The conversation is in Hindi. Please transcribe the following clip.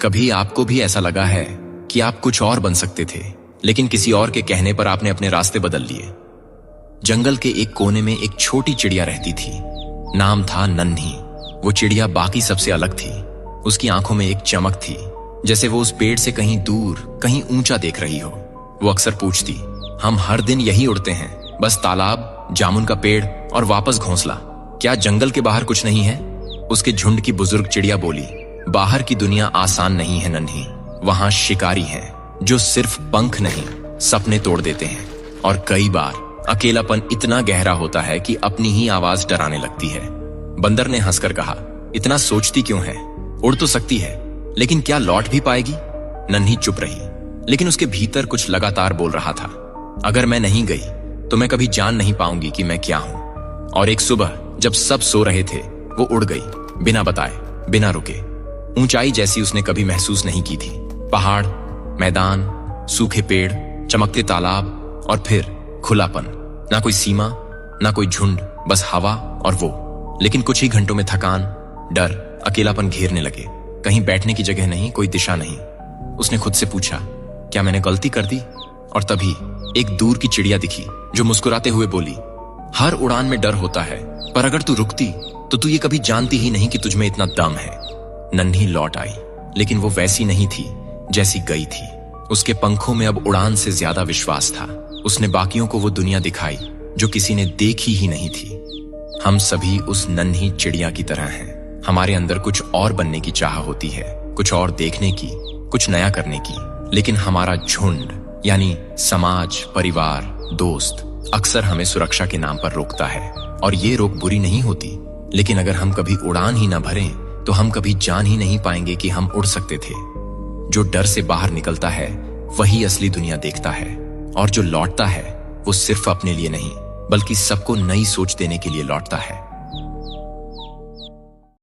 कभी आपको भी ऐसा लगा है कि आप कुछ और बन सकते थे, लेकिन किसी और के कहने पर आपने अपने रास्ते बदल लिए? जंगल के एक कोने में एक छोटी चिड़िया रहती थी। नाम था नन्ही। वो चिड़िया बाकी सबसे अलग थी। उसकी आंखों में एक चमक थी, जैसे वो उस पेड़ से कहीं दूर, कहीं ऊंचा देख रही हो। वो अक्सर पूछती, हम हर दिन यही उड़ते हैं, बस तालाब, जामुन का पेड़ और वापस घोंसला। क्या जंगल के बाहर कुछ नहीं है? उसके झुंड की बुजुर्ग चिड़िया बोली, बाहर की दुनिया आसान नहीं है नन्ही। वहां शिकारी हैं जो सिर्फ पंख नहीं, सपने तोड़ देते हैं। और कई बार अकेलापन इतना गहरा होता है कि अपनी ही आवाज डराने लगती है। बंदर ने हंसकर कहा, इतना सोचती क्यों है? उड़ तो सकती है, लेकिन क्या लौट भी पाएगी? नन्ही चुप रही, लेकिन उसके भीतर कुछ लगातार बोल रहा था, अगर मैं नहीं गई तो मैं कभी जान नहीं पाऊंगी कि मैं क्या हूं। और एक सुबह जब सब सो रहे थे, वो उड़ गई, बिना बताए, बिना रुके। ऊंचाई जैसी उसने कभी महसूस नहीं की थी। पहाड़, मैदान, सूखे पेड़, चमकते तालाब और फिर खुलापन। ना कोई सीमा, ना कोई झुंड, बस हवा और वो। लेकिन कुछ ही घंटों में थकान, डर, अकेलापन घेरने लगे। कहीं बैठने की जगह नहीं, कोई दिशा नहीं। उसने खुद से पूछा, क्या मैंने गलती कर दी? और तभी एक दूर की चिड़िया दिखी जो मुस्कुराते हुए बोली, हर उड़ान में डर होता है, पर अगर तू रुकती तो तू ये कभी जानती ही नहीं कि तुझमें इतना दम है। नन्ही लौट आई, लेकिन वो वैसी नहीं थी जैसी गई थी। उसके पंखों में अब उड़ान से ज्यादा विश्वास था। उसने बाकियों को वो दुनिया दिखाई जो किसी ने देखी ही नहीं थी। हम सभी उस नन्ही चिड़िया की तरह हैं। हमारे अंदर कुछ और बनने की चाह होती है, कुछ और देखने की, कुछ नया करने की। लेकिन हमारा झुंड यानी समाज, परिवार, दोस्त अक्सर हमें सुरक्षा के नाम पर रोकता है। और ये रोक बुरी नहीं होती, लेकिन अगर हम कभी उड़ान ही न भरें तो हम कभी जान ही नहीं पाएंगे कि हम उड़ सकते थे। जो डर से बाहर निकलता है वही असली दुनिया देखता है, और जो लौटता है वो सिर्फ अपने लिए नहीं, बल्कि सबको नई सोच देने के लिए लौटता है।